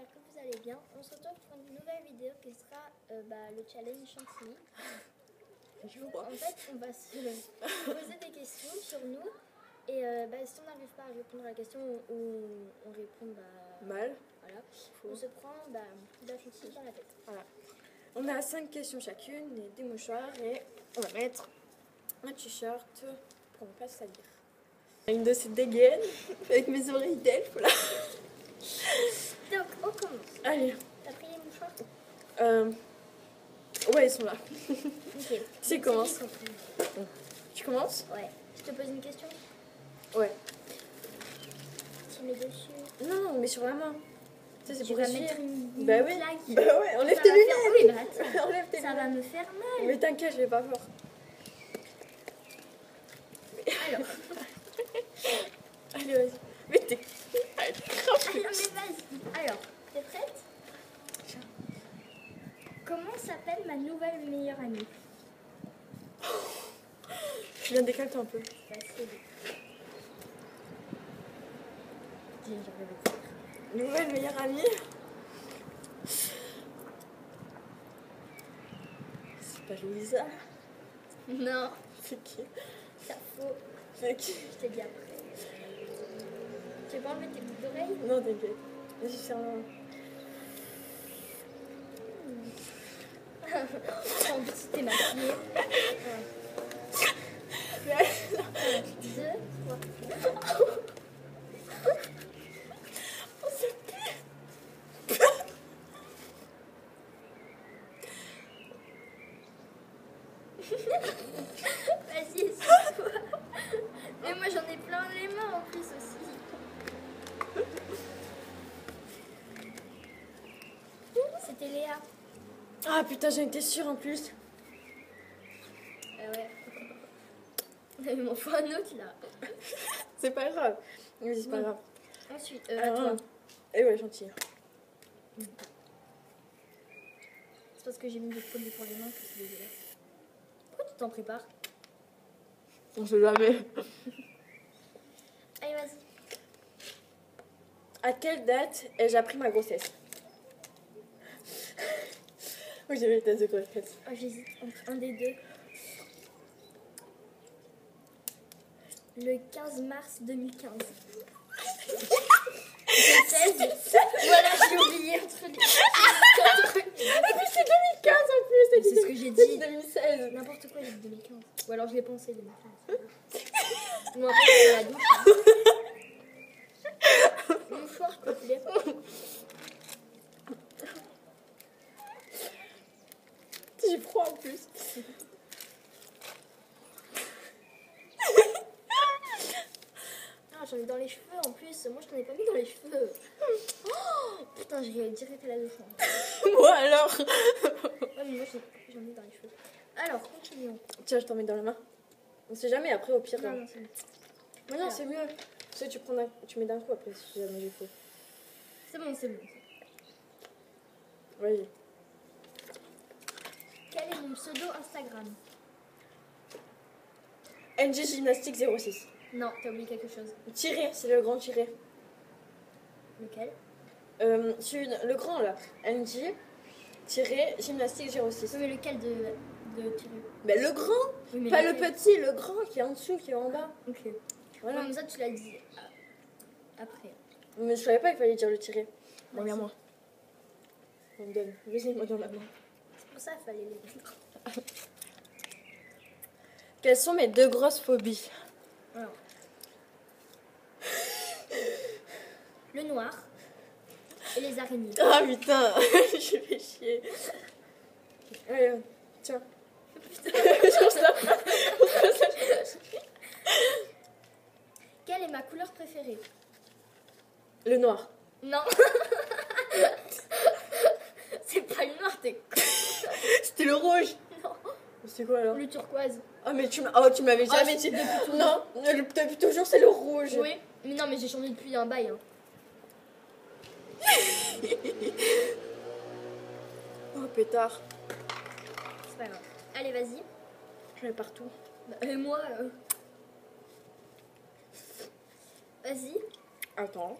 j'espère que vous allez bien. On se retrouve pour une nouvelle vidéo qui sera le challenge Chantilly. En fait, on va se poser des questions sur nous et si on n'arrive pas à répondre à la question ou on répond mal, voilà, on se prend de la chantilly dans la tête. Voilà. On a 5 questions chacune et des mouchoirs et on va mettre un t-shirt pour ne pas se salir. Une de ces dégaines avec mes oreilles d'elfe là. Donc on commence. Allez. T'as pris les mouchoirs? Ouais, ils sont là. Ok. Tu commences. Tu commences? Ouais. Je te pose une question? Ouais. Tu mets dessus. Non, mais sur la main. Tu sais, c'est pour mettre essuyer. une Bah oui. plaque. Bah ouais, enlève Ça tes va faire- lunettes. Oui, bah attends. Enlève tes Ça va me faire mal. Mais t'inquiète, je vais pas voir. Alors. Allez, vas-y. Mais t'es. Allez, Alors, mais vas-y. Alors, t'es prête? Comment s'appelle ma nouvelle meilleure amie? Je viens d'éclater un peu. Facile. Nouvelle meilleure amie. C'est pas Louisa. Non, C'est qui? c'est faux. C'est qui? Je t'ai dit après. Tu veux pas enlever tes boucles d'oreilles? Non, t'inquiète. Vas-y, c'est un. En plus, t'es maquillée. 1, 2, 3. Oh, ça pue! Vas-y, excuse-toi. Mais moi, j'en ai plein les mains en plus aussi. C'était Léa. Ah putain, j'en étais sûre en plus. Ouais. Il m'en faut un autre là. C'est pas grave. Mais c'est pas Oui. grave. Ensuite, Alors, toi. et ouais, gentil. C'est parce que j'ai mis des produits pour les mains que c'est dégueulasse. Pourquoi tu t'en prépares? On sait jamais. Allez, vas-y. À quelle date ai-je appris ma grossesse? Oui, j'ai vu les tests de grossesse. Oh, j'hésite entre un des deux. Le 15 mars 2015. Le 16. Voilà, j'ai oublié entre les. Et puis c'est 2015 en plus. C'est ce que j'ai C'est dit. 2016. N'importe quoi, j'ai dit 2015. Ou alors je l'ai pensé 2015. Ou après, c'est dans la douche. Mouchoir, s'il te plaît. J'ai froid en plus. Ah, j'en ai dans les cheveux en plus. Moi, je t'en ai pas mis dans les cheveux. Oh, putain, j'ai direct à la douche. Moi alors. Ouais, mais moi, j'en ai dans les cheveux. Alors, continuons. Tiens, je t'en mets dans la main. On sait jamais, après au pire. Non, non, c'est bon. Mais non, c'est mieux. Tu sais, tu mets d'un coup après si jamais j'ai faux. C'est bon, c'est bon. Vas-y. Quel est mon pseudo Instagram? NG Gymnastique 06. Non, t'as oublié quelque chose. Tiré, c'est le grand tiré. Lequel? Le grand là. NG Gymnastique 06. Oui, mais lequel de tirer? Ben le grand, Oui, mais pas le lequel? petit, le grand qui est en dessous, qui est en bas. Ok. Voilà. Non, mais ça, tu l'as dit après. Mais je savais pas qu'il fallait dire le tirer. Vas-y. Regarde-moi. On me donne. Vas-y, moi dans la main. C'est pour ça qu'il fallait les mettre. Quelles sont mes 2 grosses phobies? Alors. Le noir et les araignées. Ah putain, j'ai fait chier. Allez, tiens. Genre ça. Quelle est ma couleur préférée? Le noir. Non. C'est pas le noir, t'es con. C'était le rouge. Non. C'est quoi alors? Le turquoise. Ah mais tu m'avais Ah, jamais c'est dit. depuis toujours. Non, depuis toujours c'est le rouge. Oui. Mais non, mais j'ai changé depuis un bail. Hein. Oh pétard. C'est pas grave. Allez, vas-y. J'en ai partout. Et moi. Vas-y. Attends.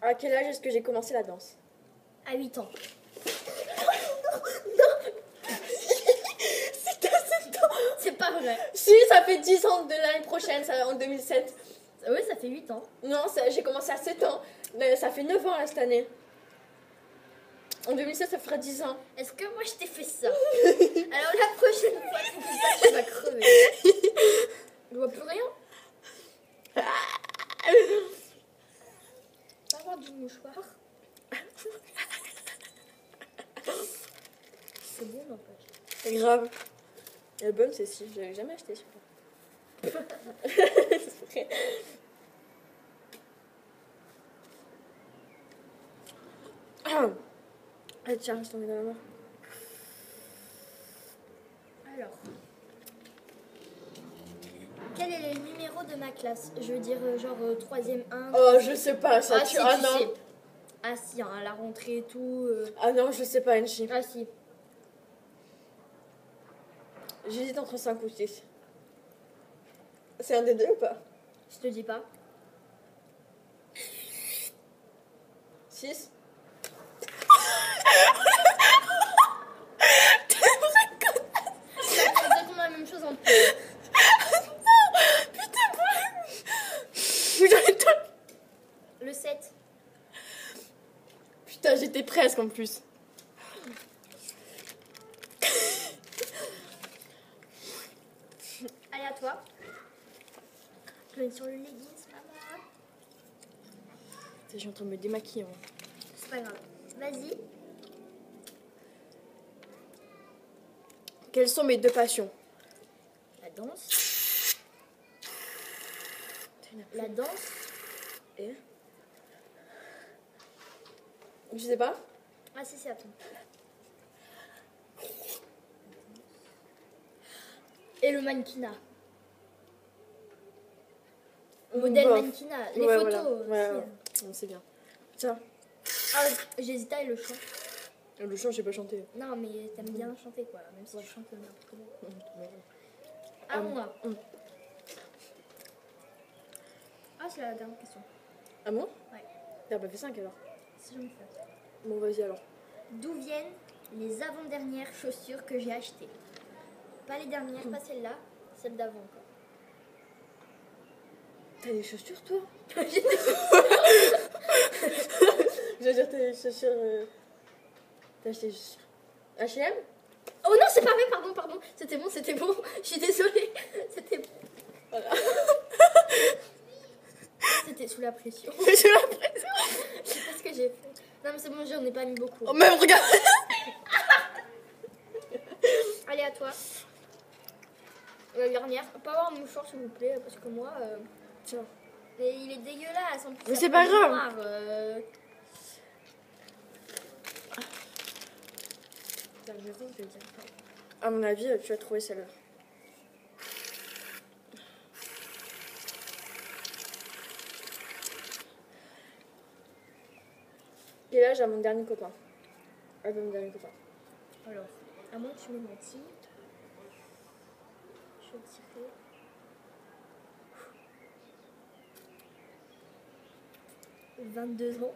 À quel âge est-ce que j'ai commencé la danse? À 8 ans. C'était à 7 ans. C'est pas vrai. Si, ça fait 10 ans de l'année prochaine, ça, en 2007. Oui, ça fait 8 ans. Non, j'ai commencé à 7 ans. Mais ça fait 9 ans là, cette année. En 2007, ça fera 10 ans. Est-ce que moi je t'ai fait ça? Alors la prochaine fois que tu fais ça, tu vas crever. Je vois plus rien. Pas avoir du mouchoir. C'est bon, n'empêche. C'est grave. Elle est bonne, celle-ci. Je l'avais jamais acheté celui-là. C'est vrai. Ah, tiens, je t'en mets dans la main. Alors. Quel est le numéro de ma classe? Je veux dire, genre 3e 1. Oh, je sais pas, ça. Ah, si, Ah tu non. sais. Ah si, hein, à la rentrée et tout. Ah non, je sais pas, Angie. Ah si. J'hésite entre 5 ou 6. C'est un des deux ou pas? Je te dis pas. 6. C'est exactement la même chose en plus. Le 7. Putain, j'étais presque en plus. Allez, à toi. Je vais sur le leggings, maman. Je suis en train de me démaquiller. Hein. C'est pas grave. Vas-y. Quelles sont mes deux passions? La danse. La danse. Et je sais pas. Ah si, c'est à toi. Et le mannequinat. Modèle Bof. mannequinat. Les Ouais, photos. voilà. aussi. Ouais. Non, c'est bien. Tiens. Ah, j'hésite avec le chant. Le chant, j'ai pas chanté. Non, mais t'aimes bien chanter, quoi. Même si tu chantes n'importe comment. Ouais. À moi. Ah, c'est la dernière question. Ah bon? Ouais. T'as pas fait 5 alors? Si j'en fais. Bon, vas-y alors. D'où viennent les avant-dernières chaussures que j'ai achetées? Pas les dernières, pas celle-là, celle d'avant. Quoi. T'as des chaussures toi? Je veux dire, t'as des chaussures. T'as acheté des chaussures H&M? Oh non, c'est pas vrai, pardon. C'était bon. Je suis désolée. C'était bon. Voilà. C'était sous la pression. J'ai l'impression. Je sais pas ce que j'ai fait. Non, mais c'est bon, j'en ai pas mis beaucoup. Oh, même regarde! Allez, à toi. La dernière. Pas avoir un mouchoir, s'il vous plaît, parce que moi. Tiens. Mais il est dégueulasse. En plus, Mais ça c'est fait pas du grave. noir, T'as raison, je vais dire. À mon avis, tu vas trouver celle-là. Quel âge a mon dernier copain? Mon dernier copain. Alors, à moins que tu m'aies menti. Je vais tirer. « 22 ans. »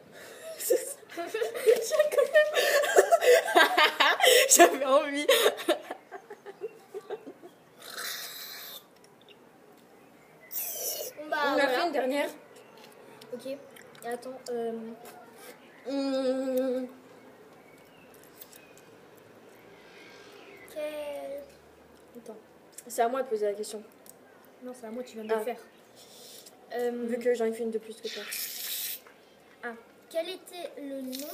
J'avais envie. Bon, bah, On a voilà. fait une dernière. Ok. Et attends. Quel... Attends. C'est à moi de poser la question. Non, c'est à moi, tu viens de le Ah. faire. Vu que j'en ai fait une de plus que toi. Ah, quel était le nom...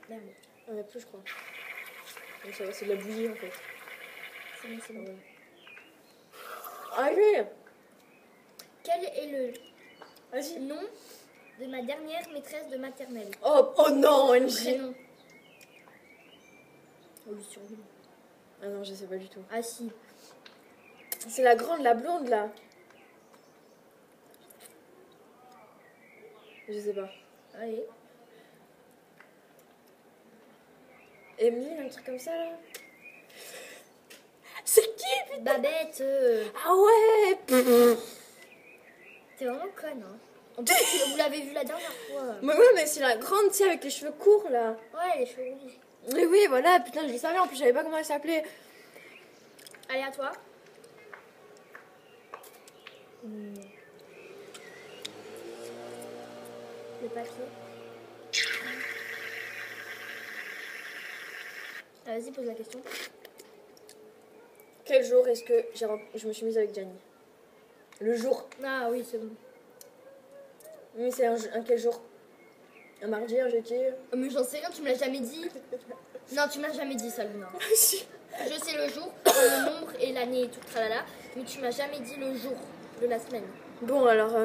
Merde, On a plus, je crois. Donc ça va, c'est de la bouillie en fait. c'est bon. Allez! Quel est le Vas-y. nom de ma dernière maîtresse de maternelle? Oh non, NJ! Prénom. Oh, le surnom. Ah non, je sais pas du tout. Ah si. C'est la grande, la blonde là. Je sais pas. Allez. Emily, un truc comme ça là. C'est qui putain? Babette. Ah ouais! T'es vraiment conne, hein. En plus, vous l'avez vu la dernière fois. Mais ouais, mais c'est la grande, tu sais, avec les cheveux courts, là. Ouais, les cheveux rouges. Mais oui, voilà, putain, je le savais, en plus, je savais pas comment elle s'appelait. Allez, à toi. Le papier. Ah, vas-y, pose la question. Quel jour est-ce que je me suis mise avec Gianni? Le jour. Ah oui, c'est bon. Mais c'est un quel jour? Un mardi, un jeudi? Mais j'en sais rien, tu me l'as jamais dit. Non, tu m'as jamais dit ça, Luna. Si. Je sais le jour, le nombre et l'année et tout, tralala, mais tu m'as jamais dit le jour de la semaine. Bon, alors...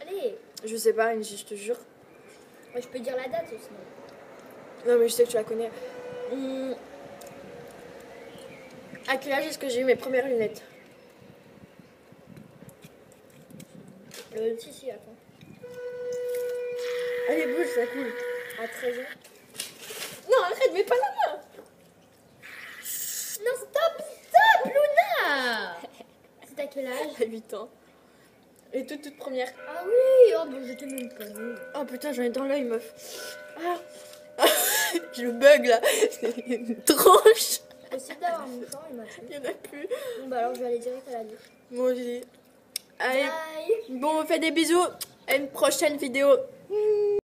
Allez, je sais pas, je te jure. je peux dire la date aussi. Non, mais je sais que tu la connais. À quel âge est-ce que j'ai eu mes premières lunettes? Si, attends. Allez, bouge, ça coule. À 13 ans. Non, arrête, mais pas la main. Non, stop, Luna. C'est à quel âge? À 8 ans. Et toute première. Ah oui, oh bon, je t'ai même pas vu. Oh putain, j'en ai dans l'œil, meuf. Ah. Je bug là. C'est une tranche. Possible d'avoir mon corps, il m'a fait. Il y en a plus. Bon, bah alors je vais aller direct à la douche. Moi aussi. Allez. Bye. Bon, on fait des bisous. À une prochaine vidéo.